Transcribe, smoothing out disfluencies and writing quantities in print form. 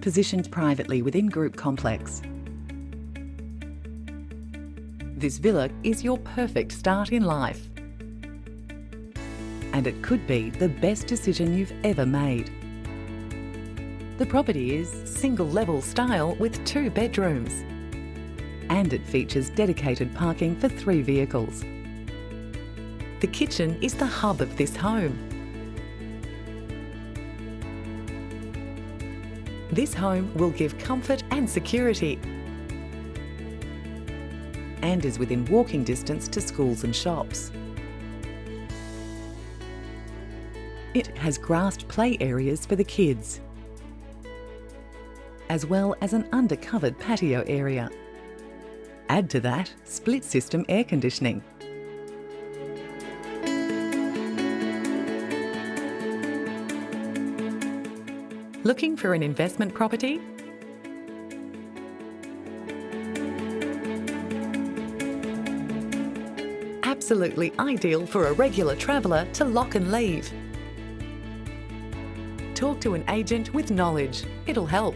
positioned privately within group complex. This villa is your perfect start in life. And it could be the best decision you've ever made. The property is single-level style with 2 bedrooms. And it features dedicated parking for 3 vehicles. The kitchen is the hub of this home. This home will give comfort and security and is within walking distance to schools and shops. It has grassed play areas for the kids, as well as an undercovered patio area. Add to that split system air conditioning. Looking for an investment property? Absolutely ideal for a regular traveller to lock and leave. Talk to an agent with knowledge. It'll help.